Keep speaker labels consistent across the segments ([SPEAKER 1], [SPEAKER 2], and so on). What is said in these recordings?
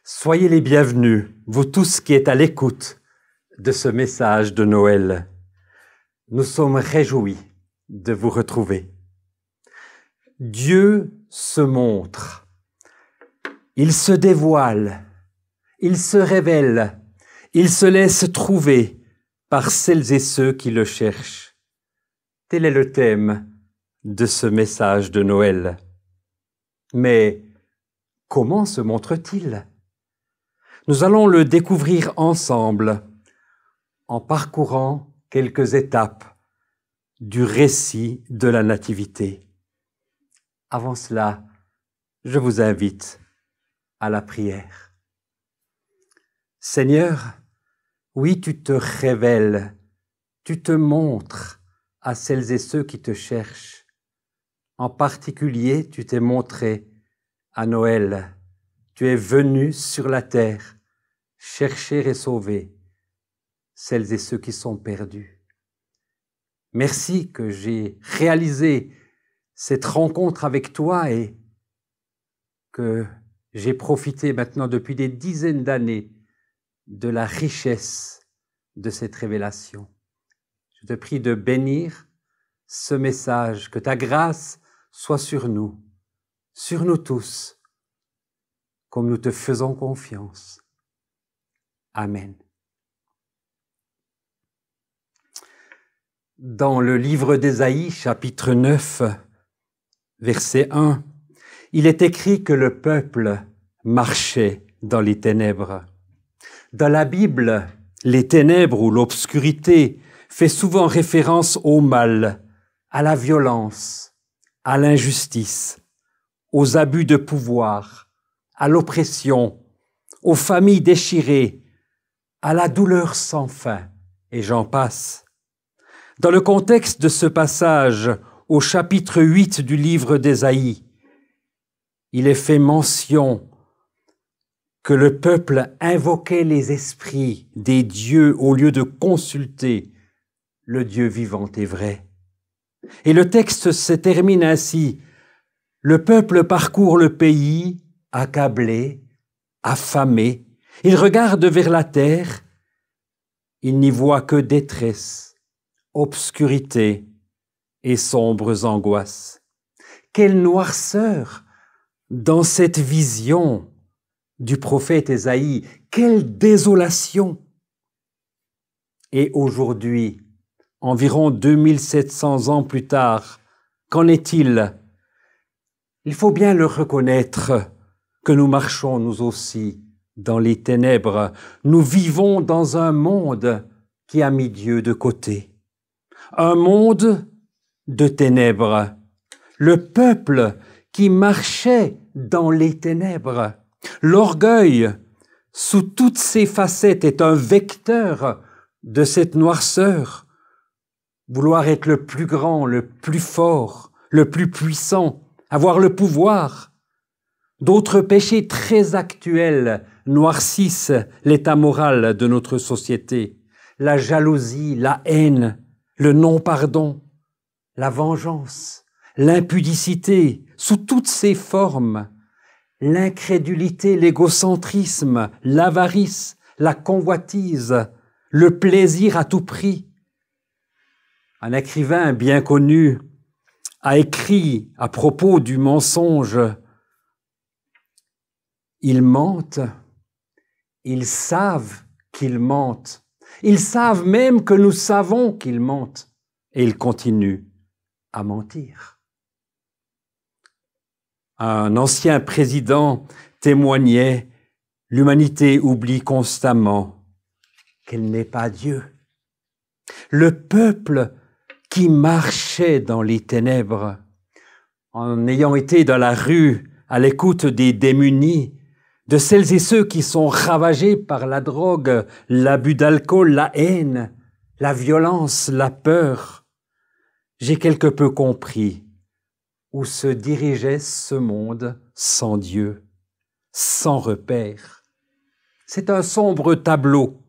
[SPEAKER 1] Soyez les bienvenus, vous tous qui êtes à l'écoute de ce message de Noël. Nous sommes réjouis de vous retrouver. Dieu se montre, il se dévoile, il se révèle, il se laisse trouver par celles et ceux qui le cherchent. Tel est le thème de ce message de Noël. Mais comment se montre-t-il ? Nous allons le découvrir ensemble en parcourant quelques étapes du récit de la Nativité. Avant cela, je vous invite à la prière. Seigneur, oui, tu te révèles, tu te montres à celles et ceux qui te cherchent. En particulier, tu t'es montré à Noël. Tu es venu sur la terre chercher et sauver celles et ceux qui sont perdus. Merci que j'ai réalisé cette rencontre avec toi et que j'ai profité maintenant depuis des dizaines d'années de la richesse de cette révélation. Je te prie de bénir ce message, que ta grâce soit sur nous tous, comme nous te faisons confiance. Amen. Dans le livre d'Ésaïe, chapitre 9, verset 1, il est écrit que le peuple marchait dans les ténèbres. Dans la Bible, les ténèbres ou l'obscurité fait souvent référence au mal, à la violence, à l'injustice, aux abus de pouvoir, à l'oppression, aux familles déchirées, à la douleur sans fin, et j'en passe. Dans le contexte de ce passage, au chapitre 8 du livre d'Ésaïe, il est fait mention que le peuple invoquait les esprits des dieux au lieu de consulter le Dieu vivant et vrai. Et le texte se termine ainsi. Le peuple parcourt le pays, accablé, affamé. Il regarde vers la terre. Il n'y voit que détresse, obscurité et sombres angoisses. Quelle noirceur dans cette vision du prophète Ésaïe! Quelle désolation! Et aujourd'hui, environ 2700 ans plus tard, qu'en est-il? Il faut bien le reconnaître que nous marchons nous aussi dans les ténèbres. Nous vivons dans un monde qui a mis Dieu de côté. Un monde de ténèbres. Le peuple qui marchait dans les ténèbres. L'orgueil, sous toutes ses facettes, est un vecteur de cette noirceur. Vouloir être le plus grand, le plus fort, le plus puissant, avoir le pouvoir. D'autres péchés très actuels noircissent l'état moral de notre société. La jalousie, la haine, le non-pardon, la vengeance, l'impudicité, sous toutes ses formes, l'incrédulité, l'égocentrisme, l'avarice, la convoitise, le plaisir à tout prix. Un écrivain bien connu a écrit à propos du mensonge: ils mentent, ils savent qu'ils mentent, ils savent même que nous savons qu'ils mentent, et ils continuent à mentir. Un ancien président témoignait: l'humanité oublie constamment qu'elle n'est pas Dieu. Le peuple qui marchait dans les ténèbres, en ayant été dans la rue à l'écoute des démunis, de celles et ceux qui sont ravagés par la drogue, l'abus d'alcool, la haine, la violence, la peur, j'ai quelque peu compris où se dirigeait ce monde sans Dieu, sans repère. C'est un sombre tableau.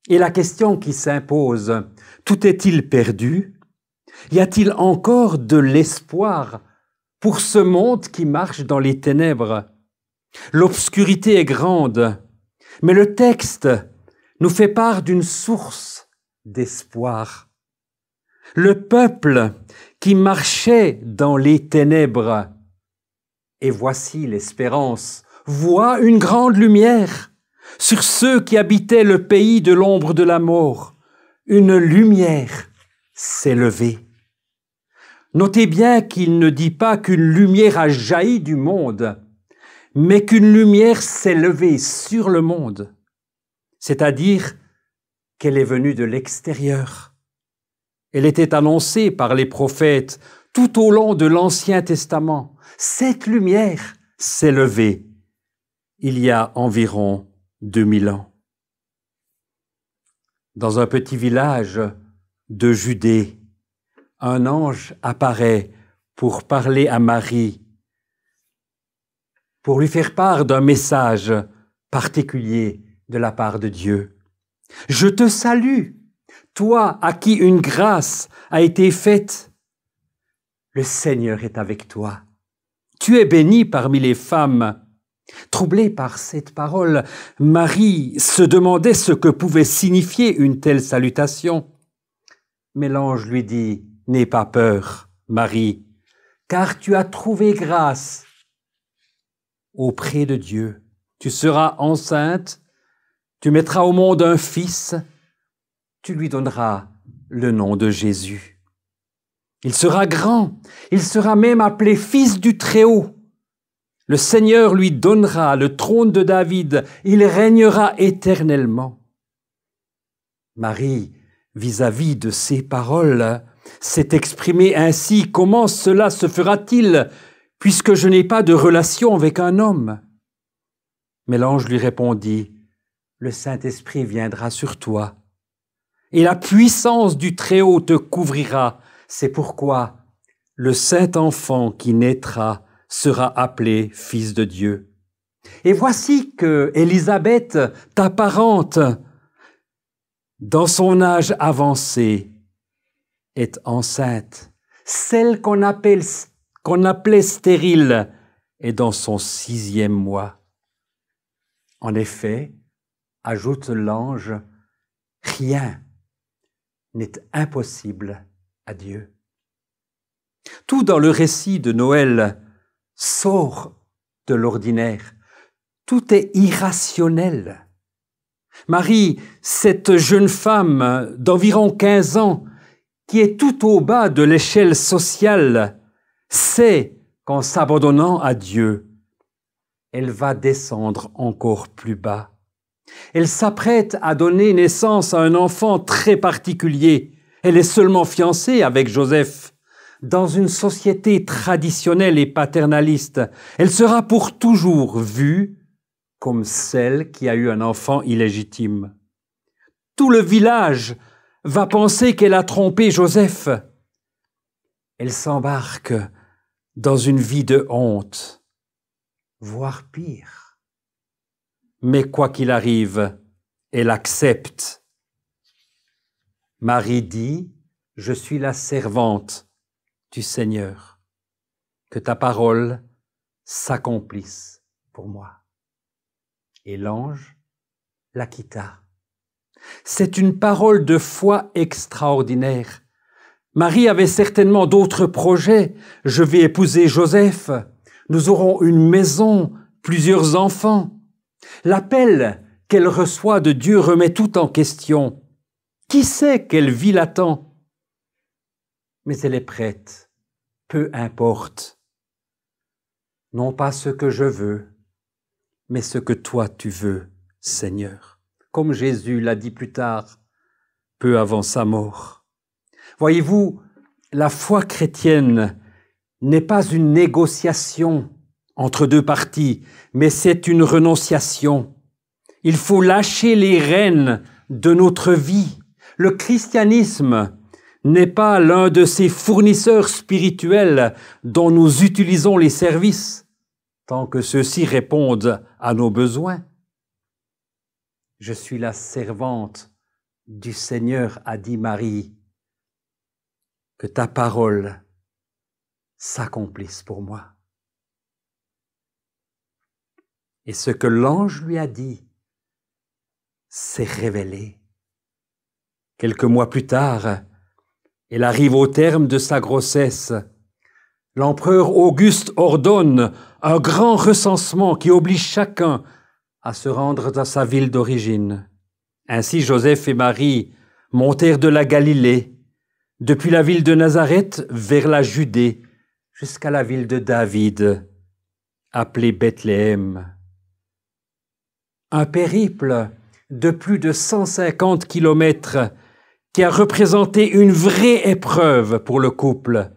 [SPEAKER 1] Et la question qui s'impose, tout est-il perdu? Y a-t-il encore de l'espoir pour ce monde qui marche dans les ténèbres? L'obscurité est grande, mais le texte nous fait part d'une source d'espoir. Le peuple qui marchait dans les ténèbres, et voici l'espérance, voit une grande lumière sur ceux qui habitaient le pays de l'ombre de la mort. Une lumière s'est levée. Notez bien qu'il ne dit pas qu'une lumière a jailli du monde, mais qu'une lumière s'est levée sur le monde, c'est-à-dire qu'elle est venue de l'extérieur. Elle était annoncée par les prophètes tout au long de l'Ancien Testament. Cette lumière s'est levée il y a environ 2000 ans. Dans un petit village de Judée, un ange apparaît pour parler à Marie, pour lui faire part d'un message particulier de la part de Dieu. « Je te salue, toi à qui une grâce a été faite. Le Seigneur est avec toi. Tu es bénie parmi les femmes. » Troublée par cette parole, Marie se demandait ce que pouvait signifier une telle salutation. Mais l'ange lui dit, « N'aie pas peur, Marie, car tu as trouvé grâce auprès de Dieu. Tu seras enceinte, tu mettras au monde un fils, tu lui donneras le nom de Jésus. Il sera grand, il sera même appelé Fils du Très-Haut. Le Seigneur lui donnera le trône de David, il régnera éternellement. » Marie, vis-à-vis de ces paroles, s'est exprimée ainsi. « Comment cela se fera-t-il, puisque je n'ai pas de relation avec un homme ?» Mais l'ange lui répondit, « Le Saint-Esprit viendra sur toi, et la puissance du Très-Haut te couvrira. C'est pourquoi le Saint-Enfant qui naîtra sera appelé Fils de Dieu. Et voici que Élisabeth, ta parente, dans son âge avancé, est enceinte. Celle qu'on appelait stérile est dans son 6e mois. En effet, ajoute l'ange, rien n'est impossible à Dieu. Tout dans le récit de Noël sort de l'ordinaire. Tout est irrationnel. Marie, cette jeune femme d'environ 15 ans, qui est tout au bas de l'échelle sociale, sait qu'en s'abandonnant à Dieu, elle va descendre encore plus bas. Elle s'apprête à donner naissance à un enfant très particulier. Elle est seulement fiancée avec Joseph. Dans une société traditionnelle et paternaliste, elle sera pour toujours vue comme celle qui a eu un enfant illégitime. Tout le village va penser qu'elle a trompé Joseph. Elle s'embarque dans une vie de honte, voire pire. Mais quoi qu'il arrive, elle accepte. Marie dit, « Je suis la servante du Seigneur, que ta parole s'accomplisse pour moi. » Et l'ange la quitta. C'est une parole de foi extraordinaire. Marie avait certainement d'autres projets. Je vais épouser Joseph, nous aurons une maison, plusieurs enfants. L'appel qu'elle reçoit de Dieu remet tout en question. Qui sait quelle vie l'attend? Mais elle est prête, peu importe. Non pas ce que je veux, mais ce que toi tu veux, Seigneur. Comme Jésus l'a dit plus tard, peu avant sa mort. Voyez-vous, la foi chrétienne n'est pas une négociation entre deux parties, mais c'est une renonciation. Il faut lâcher les rênes de notre vie. Le christianisme n'est pas l'un de ces fournisseurs spirituels dont nous utilisons les services, tant que ceux-ci répondent à nos besoins. Je suis la servante du Seigneur, a dit Marie, que ta parole s'accomplisse pour moi. Et ce que l'ange lui a dit s'est révélé. Quelques mois plus tard, elle arrive au terme de sa grossesse. L'empereur Auguste ordonne un grand recensement qui oblige chacun à se rendre dans sa ville d'origine. Ainsi, Joseph et Marie montèrent de la Galilée, depuis la ville de Nazareth vers la Judée, jusqu'à la ville de David, appelée Bethléem. Un périple de plus de 150 kilomètres qui a représenté une vraie épreuve pour le couple,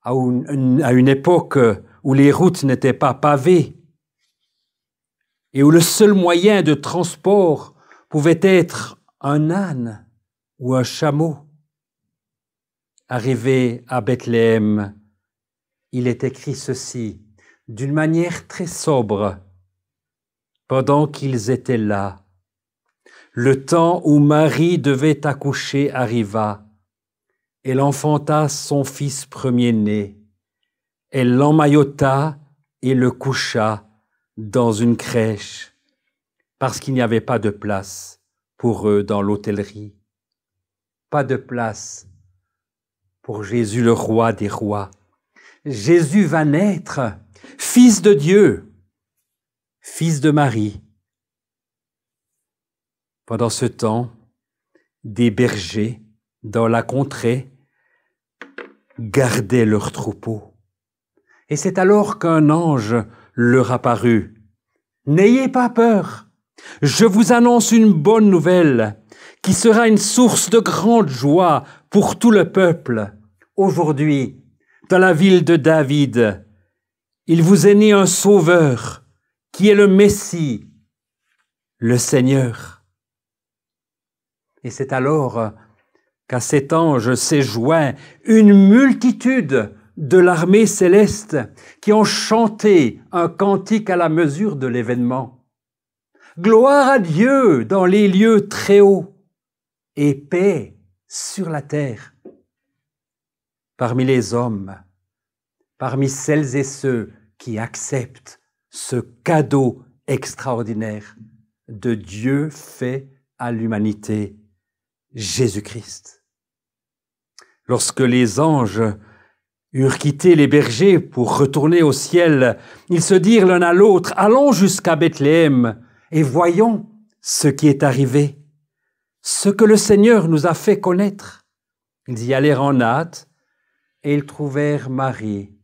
[SPEAKER 1] à une époque où les routes n'étaient pas pavées et où le seul moyen de transport pouvait être un âne ou un chameau. Arrivé à Bethléem, il est écrit ceci, d'une manière très sobre. Pendant qu'ils étaient là, le temps où Marie devait accoucher arriva. Elle enfanta son fils premier-né. Elle l'emmaillota et le coucha dans une crèche, parce qu'il n'y avait pas de place pour eux dans l'hôtellerie. Pas de place pour Jésus, le roi des rois. Jésus va naître, fils de Dieu, fils de Marie. Pendant ce temps, des bergers dans la contrée gardaient leurs troupeaux. Et c'est alors qu'un ange leur apparut. « N'ayez pas peur, je vous annonce une bonne nouvelle qui sera une source de grande joie pour tout le peuple. Aujourd'hui, dans la ville de David, il vous est né un sauveur qui est le Messie, le Seigneur. » Et c'est alors qu'à cet ange s'est joint une multitude de l'armée céleste qui ont chanté un cantique à la mesure de l'événement. Gloire à Dieu dans les lieux très hauts et paix sur la terre. Parmi les hommes, parmi celles et ceux qui acceptent ce cadeau extraordinaire de Dieu fait à l'humanité, Jésus-Christ. Lorsque les anges eurent quitté les bergers pour retourner au ciel, ils se dirent l'un à l'autre, « Allons jusqu'à Bethléem et voyons ce qui est arrivé, ce que le Seigneur nous a fait connaître. » Ils y allèrent en hâte et ils trouvèrent Marie,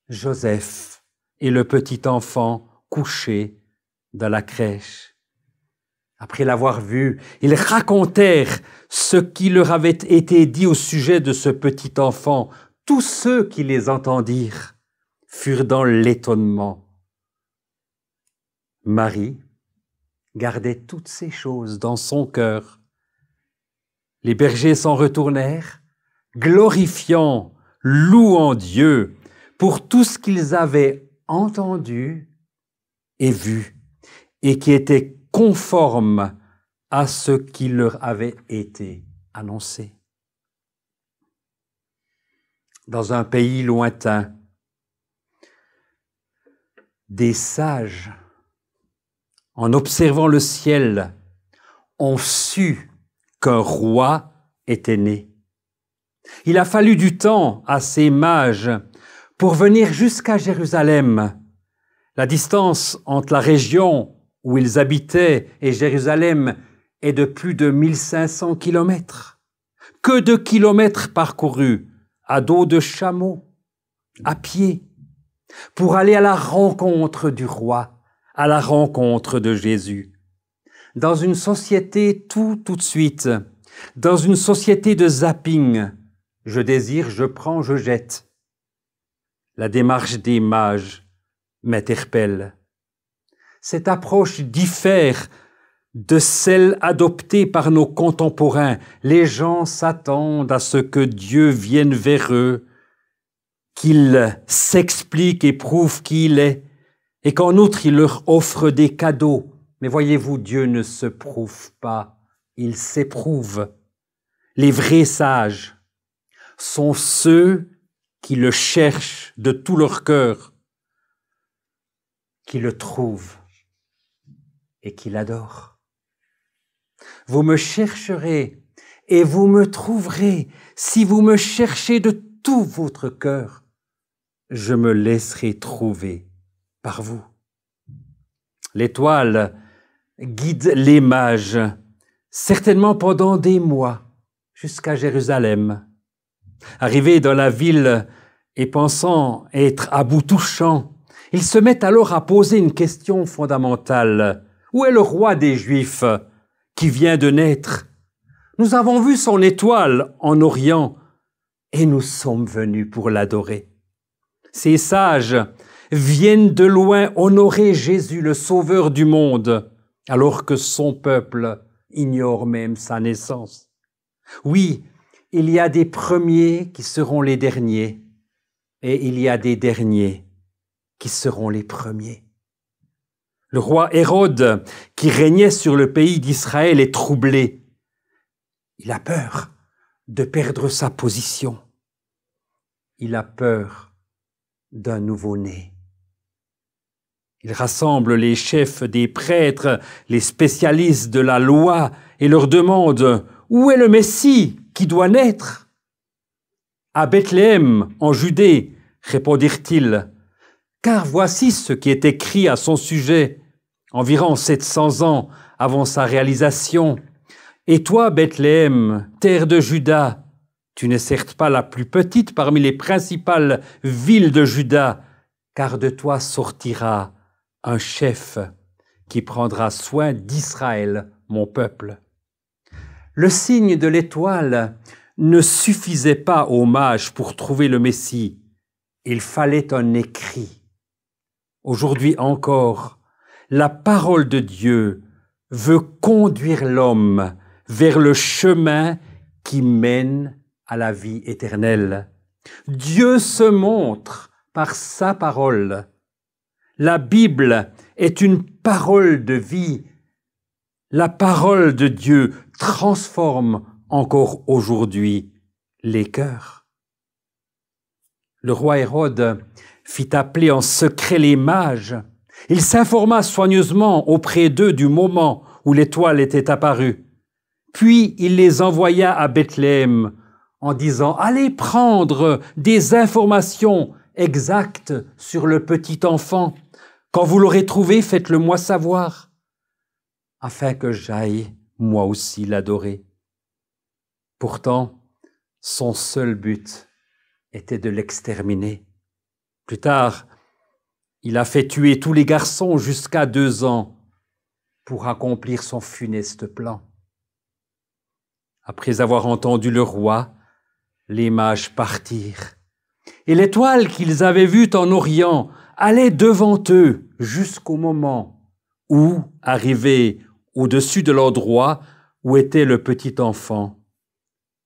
[SPEAKER 1] Joseph et le petit enfant couchés dans la crèche. Après l'avoir vu, ils racontèrent ce qui leur avait été dit au sujet de ce petit enfant. Tous ceux qui les entendirent furent dans l'étonnement. Marie gardait toutes ces choses dans son cœur. Les bergers s'en retournèrent, glorifiant, louant Dieu pour tout ce qu'ils avaient entendu et vu, et qui était conforme à ce qui leur avait été annoncé. Dans un pays lointain, des sages, en observant le ciel, ont su qu'un roi était né. Il a fallu du temps à ces mages pour venir jusqu'à Jérusalem. La distance entre la région où ils habitaient et Jérusalem est de plus de 1500 kilomètres. Que de kilomètres parcourus à dos de chameau, à pied, pour aller à la rencontre du roi, à la rencontre de Jésus. Dans une société tout de suite, dans une société de zapping, je désire, je prends, je jette. La démarche des mages m'interpelle. Cette approche diffère de celle adoptée par nos contemporains. Les gens s'attendent à ce que Dieu vienne vers eux, qu'il s'explique et prouve qui il est, et qu'en outre il leur offre des cadeaux. Mais voyez-vous, Dieu ne se prouve pas, il s'éprouve. Les vrais sages sont ceux qui le cherchent de tout leur cœur, qui le trouvent et qui l'adorent. Vous me chercherez et vous me trouverez si vous me cherchez de tout votre cœur. Je me laisserai trouver par vous. L'étoile guide les mages, certainement pendant des mois, jusqu'à Jérusalem. Arrivés dans la ville et pensant être à bout touchant, ils se mettent alors à poser une question fondamentale. Où est le roi des Juifs qui vient de naître? Nous avons vu son étoile en Orient et nous sommes venus pour l'adorer. Ces sages viennent de loin honorer Jésus, le Sauveur du monde, alors que son peuple ignore même sa naissance. Oui, il y a des premiers qui seront les derniers, et il y a des derniers qui seront les premiers. Le roi Hérode, qui régnait sur le pays d'Israël, est troublé. Il a peur de perdre sa position. Il a peur d'un nouveau-né. Il rassemble les chefs des prêtres, les spécialistes de la loi, et leur demande « Où est le Messie qui doit naître ?» « À Bethléem, en Judée, répondirent-ils, car voici ce qui est écrit à son sujet, environ 700 ans avant sa réalisation. Et toi, Bethléem, terre de Juda, tu n'es certes pas la plus petite parmi les principales villes de Juda, car de toi sortira un chef qui prendra soin d'Israël, mon peuple. » Le signe de l'étoile ne suffisait pas aux mages pour trouver le Messie. Il fallait un écrit. Aujourd'hui encore, la parole de Dieu veut conduire l'homme vers le chemin qui mène à la vie éternelle. Dieu se montre par sa parole. La Bible est une parole de vie. La parole de Dieu transforme encore aujourd'hui les cœurs. Le roi Hérode fit appeler en secret les mages. Il s'informa soigneusement auprès d'eux du moment où l'étoile était apparue. Puis il les envoya à Bethléem en disant « Allez prendre des informations exactes sur le petit enfant. Quand vous l'aurez trouvé, faites-le moi savoir, afin que j'aille moi aussi l'adorer. » Pourtant, son seul but était de l'exterminer. Plus tard, il a fait tuer tous les garçons jusqu'à 2 ans pour accomplir son funeste plan. Après avoir entendu le roi, les mages partirent. Et l'étoile qu'ils avaient vue en Orient allait devant eux jusqu'au moment où, arrivée au-dessus de l'endroit où était le petit enfant,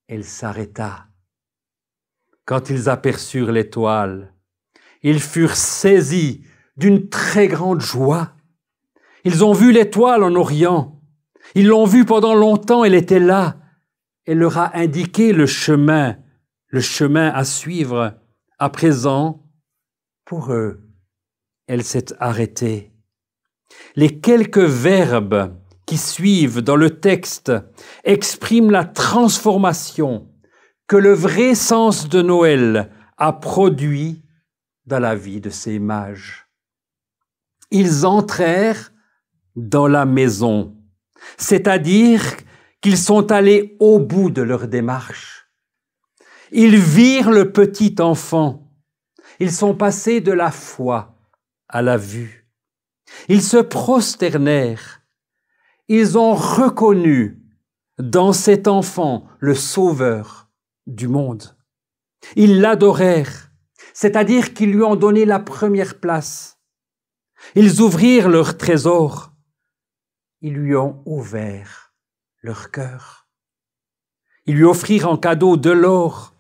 [SPEAKER 1] elle s'arrêta. Quand ils aperçurent l'étoile, ils furent saisis d'une très grande joie. Ils ont vu l'étoile en Orient. Ils l'ont vue pendant longtemps, elle était là. Elle leur a indiqué le chemin à suivre. À présent, pour eux, elle s'est arrêtée. Les quelques verbes qui suivent dans le texte expriment la transformation que le vrai sens de Noël a produit dans la vie de ces mages. Ils entrèrent dans la maison, c'est-à-dire qu'ils sont allés au bout de leur démarche. Ils virent le petit enfant. Ils sont passés de la foi à la vue. Ils se prosternèrent. Ils ont reconnu dans cet enfant le Sauveur du monde. Ils l'adorèrent, c'est-à-dire qu'ils lui ont donné la première place. Ils ouvrirent leur trésor. Ils lui ont ouvert leur cœur. Ils lui offrirent en cadeau de l'or,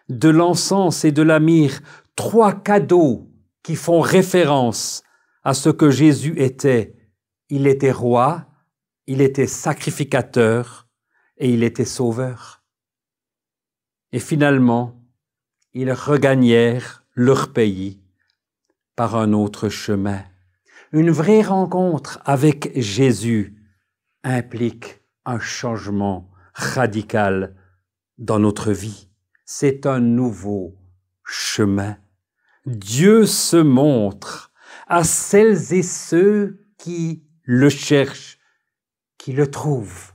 [SPEAKER 1] de l'encens et de la myrrhe, 3 cadeaux qui font référence à ce que Jésus était. Il était roi, il était sacrificateur et il était sauveur. Et finalement, ils regagnèrent leur pays par un autre chemin. Une vraie rencontre avec Jésus implique un changement radical dans notre vie. C'est un nouveau chemin. Dieu se montre à celles et ceux qui le cherchent, qui le trouvent.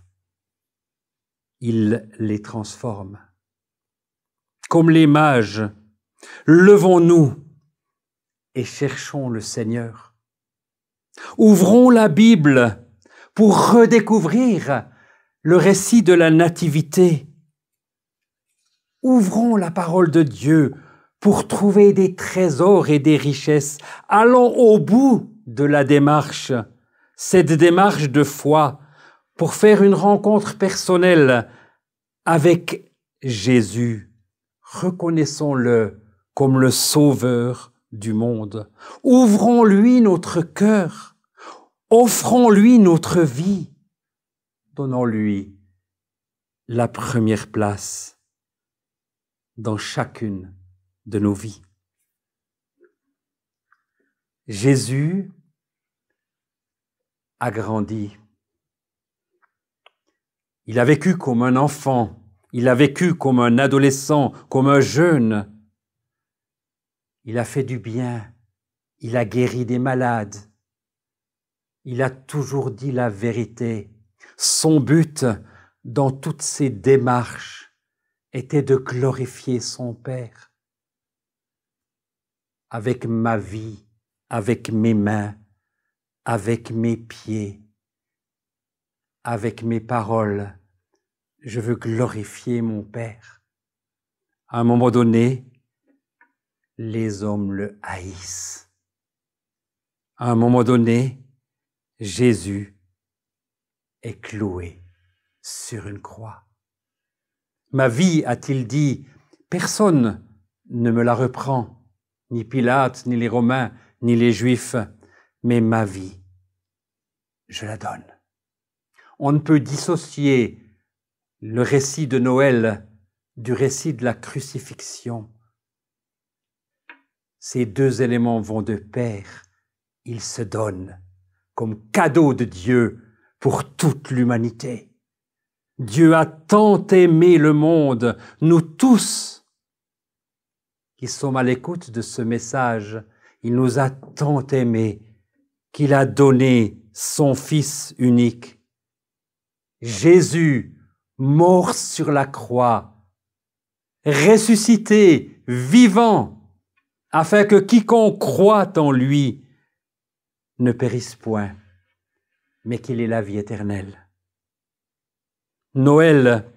[SPEAKER 1] Il les transforme. Comme les mages, levons-nous et cherchons le Seigneur. Ouvrons la Bible pour redécouvrir le récit de la Nativité. Ouvrons la parole de Dieu pour trouver des trésors et des richesses. Allons au bout de la démarche, cette démarche de foi, pour faire une rencontre personnelle avec Jésus. Reconnaissons-le comme le Sauveur du monde. Ouvrons-lui notre cœur. Offrons-lui notre vie. Donnons-lui la première place dans chacune de nos vies. Jésus a grandi. Il a vécu comme un enfant, il a vécu comme un adolescent, comme un jeune. Il a fait du bien, il a guéri des malades. Il a toujours dit la vérité. Son but dans toutes ses démarches était de glorifier son Père. Avec ma vie, avec mes mains, avec mes pieds, avec mes paroles, je veux glorifier mon Père. À un moment donné, les hommes le haïssent. À un moment donné, Jésus est cloué sur une croix. Ma vie, a-t-il dit, personne ne me la reprend, ni Pilate, ni les Romains, ni les Juifs, mais ma vie, je la donne. On ne peut dissocier le récit de Noël du récit de la crucifixion. Ces deux éléments vont de pair. Ils se donnent comme cadeau de Dieu pour toute l'humanité. Dieu a tant aimé le monde, nous tous qui sommes à l'écoute de ce message, il nous a tant aimés qu'il a donné son Fils unique. Jésus, mort sur la croix, ressuscité, vivant, afin que quiconque croit en lui ne périsse point, mais qu'il ait la vie éternelle. Noël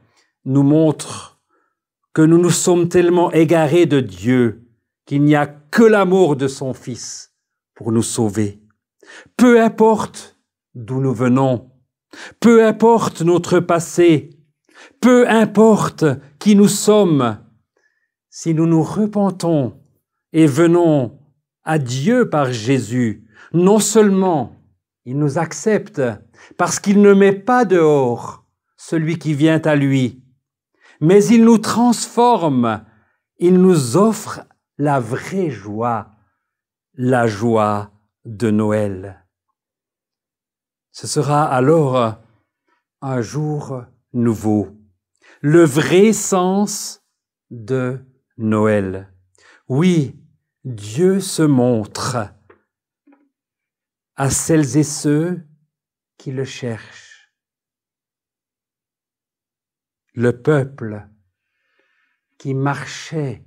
[SPEAKER 1] nous montre que nous nous sommes tellement égarés de Dieu qu'il n'y a que l'amour de son Fils pour nous sauver. Peu importe d'où nous venons, peu importe notre passé, peu importe qui nous sommes, si nous nous repentons et venons à Dieu par Jésus, non seulement il nous accepte parce qu'il ne met pas dehors celui qui vient à lui, mais il nous transforme, il nous offre la vraie joie, la joie de Noël. Ce sera alors un jour nouveau, le vrai sens de Noël. Oui, Dieu se montre à celles et ceux qui le cherchent. Le peuple qui marchait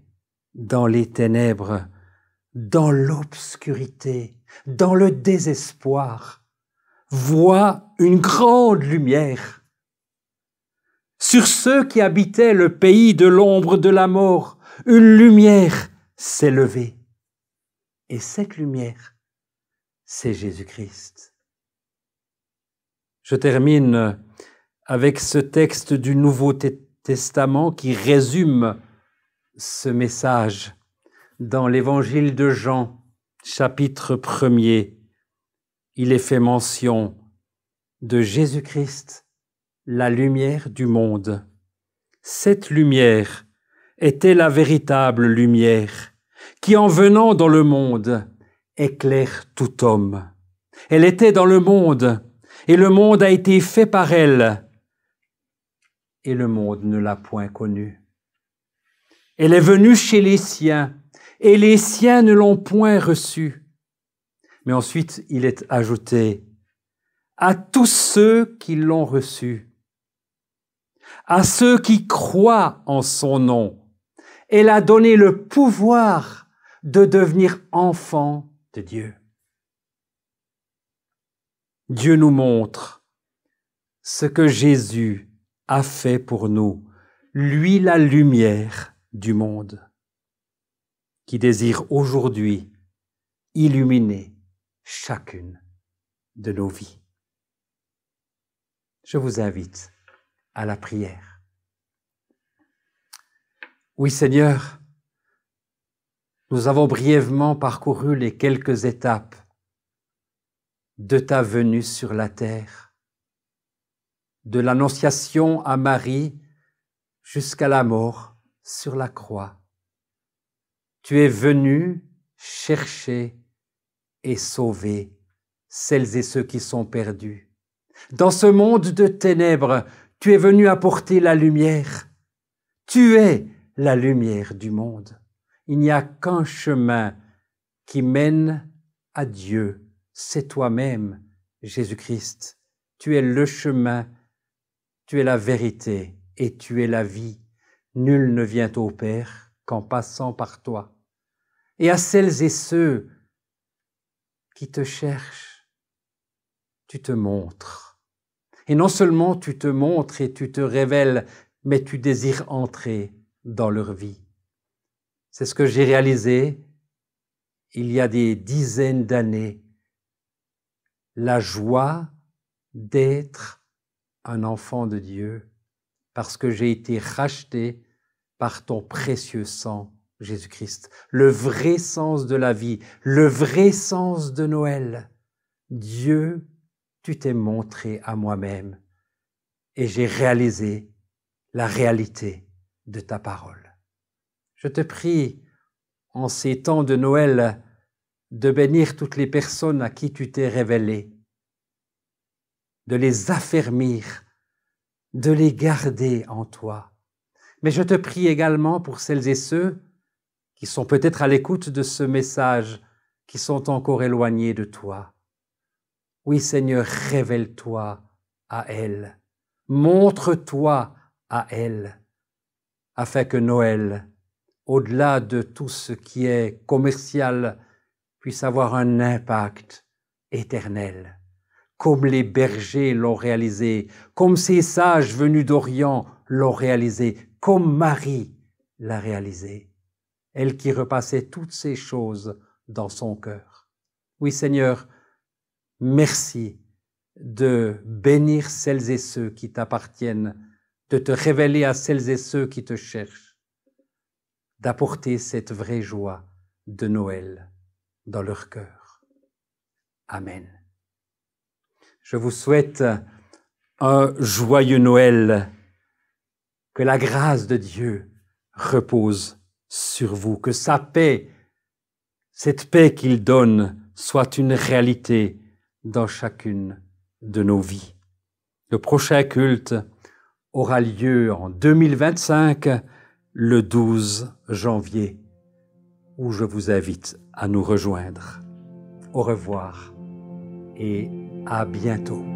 [SPEAKER 1] dans les ténèbres, dans l'obscurité, dans le désespoir, voit une grande lumière. Sur ceux qui habitaient le pays de l'ombre de la mort, une lumière s'est levée. Et cette lumière, c'est Jésus-Christ. Je termine avec ce texte du Nouveau Testament qui résume ce message dans l'Évangile de Jean, chapitre 1er. Il est fait mention de Jésus-Christ, la lumière du monde. Cette lumière était la véritable lumière qui, en venant dans le monde, éclaire tout homme. Elle était dans le monde, et le monde a été fait par elle, et le monde ne l'a point connue. Elle est venue chez les siens, et les siens ne l'ont point reçue. Mais ensuite, il est ajouté, à tous ceux qui l'ont reçue, à ceux qui croient en son nom, elle a donné le pouvoir de devenir enfants de Dieu. Dieu nous montre ce que Jésus a fait pour nous, lui la lumière du monde, qui désire aujourd'hui illuminer chacune de nos vies. Je vous invite à la prière. Oui, Seigneur, nous avons brièvement parcouru les quelques étapes de ta venue sur la terre, de l'annonciation à Marie jusqu'à la mort sur la croix. Tu es venu chercher et sauver celles et ceux qui sont perdus. Dans ce monde de ténèbres, tu es venu apporter la lumière. Tu es la lumière du monde. Il n'y a qu'un chemin qui mène à Dieu. C'est toi-même, Jésus-Christ. Tu es le chemin, tu es la vérité et tu es la vie. Nul ne vient au Père qu'en passant par toi. Et à celles et ceux qui te cherchent, tu te montres. Et non seulement tu te montres et tu te révèles, mais tu désires entrer dans leur vie. C'est ce que j'ai réalisé il y a des dizaines d'années. La joie d'être un enfant de Dieu parce que j'ai été racheté par ton précieux sang, Jésus-Christ. Le vrai sens de la vie, le vrai sens de Noël. Dieu, tu t'es montré à moi-même et j'ai réalisé la réalité de ta parole. Je te prie, en ces temps de Noël, de bénir toutes les personnes à qui tu t'es révélé, de les affermir, de les garder en toi. Mais je te prie également pour celles et ceux qui sont peut-être à l'écoute de ce message, qui sont encore éloignés de toi. Oui, Seigneur, révèle-toi à elles, montre-toi à elles, afin que Noël, au-delà de tout ce qui est commercial, puisse avoir un impact éternel, comme les bergers l'ont réalisé, comme ces sages venus d'Orient l'ont réalisé, comme Marie l'a réalisé, elle qui repassait toutes ces choses dans son cœur. Oui, Seigneur, merci de bénir celles et ceux qui t'appartiennent, de te révéler à celles et ceux qui te cherchent, d'apporter cette vraie joie de Noël dans leur cœur. Amen. Je vous souhaite un joyeux Noël, que la grâce de Dieu repose sur vous, que sa paix, cette paix qu'il donne, soit une réalité dans chacune de nos vies. Le prochain culte aura lieu en 2025, le 12 janvier, où je vous invite à nous rejoindre. Au revoir et à bientôt.